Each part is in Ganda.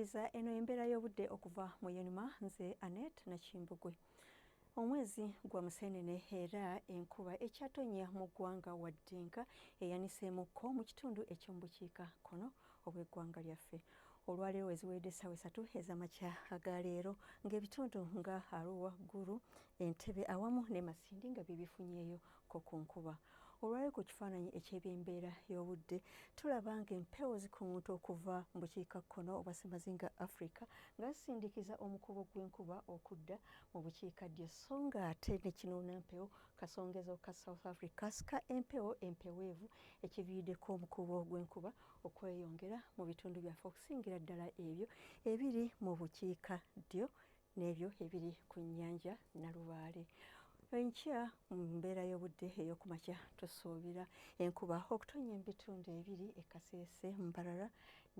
Tumaliriza eno embeera y'obudde okuva mu Yonima, nze Annette Nakimbugwe. Omwezi gwa Museenene era enkuba ekyatonnya mu ggwanga waddenga eyaniseemukko mu kitundu eky'omu bukiikakkono obw'eggwanga lyaffe. Olwaleero weziwedde essaawa 3 ez'amakya agaleero ng'ebitundu nga Arua, Gulu, Entebbe awamu ne Masindi nga bye bifunyeeyo ko ku nkuba. Olwaleero ku kifaananyi eky'ebyembeera y'obudde tulaba ng'empewo zikunguta okuva mu bukiikakkono obwasemazinga Africa nga zisindikiza omukubo gw'enkuba okudda mu bukiikaddyo so ng'ate ne kinuunampewo kasongezo ka South Africa sika empewo empeweevu ekiviiriddeko omukubo gw'enkuba okweyongera mu bitundu byaffe okusingira ddala ebyo ebiri mu bukiikaddyo n'ebyo ebiri ku nnyanja Nalubaale. Enkya mu mbeera y'obudde ey'okumakya tusuubira enkuba okutonnya mu bitundu ebiri e Kasese, Mbarara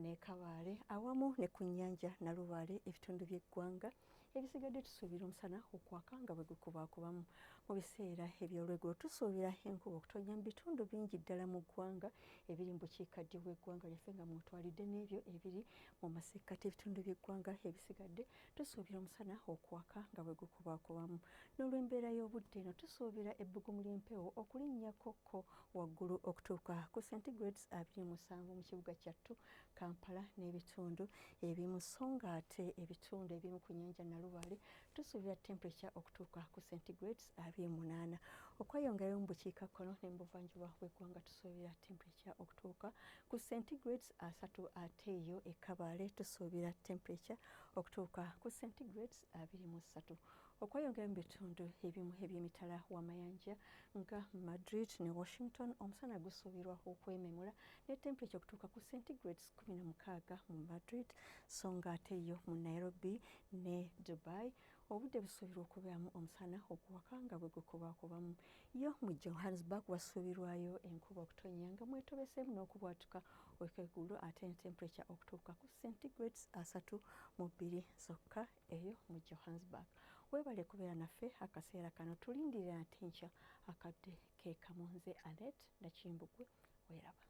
ne Kabale awamu ne ku nnyanja Nalubaale ebitundu by'eggwanga. Ebisigadde tusuubira omusana okwaka nga bwe gukubaakubamu. Mu biseera eby'olweggulo tusuubira enkuba okutonnya mu bitundu bingi ddala mu ggwanga ebiri mu bukiikaddyo bw'eggwanga lyaffe nga mwotwalidde n'ebyo ebiri mu masekkati ebitundu by'eggwanga ebisigadde tusuubira omusana okwaka nga bwe gukubaakubamu. N'olw'embeera y'obudde eno tusuubira ebbugumu ly'empewo okulinnyakokko waggulu okutuuka ku centigrades 27 mu kibuga kyattu Kampala n'ebitundu ebimu so ng'ate ebitundu ebimu ku nnyanja Nalubaale tusuubira temperature okutuuka ku centigrades 28. Okweyongerayo mu bukiikakkono ne mu buvanjuba bw'eggwanga tusuubira temperature okutuuka ku centigrades 3 ate eyo e Kabale tusuubira temperature okutuuka ku centigrades 23. Okweyongera mu bitundu ebimu eby'emitala w'amayanja nga Madrid ne Washington omusana gusuubirwa okwememula ne temperature okutuuka ku centigrades 16 mu Madrid so ng'ate yo mu Nairobi ne Dubai obudde busuubirwa okubeeramu omusana oguwaka nga bwe gukubaakubamu. Yo mu Johannesburg wasuubirwayo enkuba okutonnya nga mwetobeseemu n'okubwatuka okw'eggulu ate ne temperature okutuuka ku centigrades 32 zokka eyo mu Johannesburg. Weebale kubeera naffe akaseera kano tulindirira nti nkya akadde ke kamu. Nze Annette Nakimbugwe, weeraba.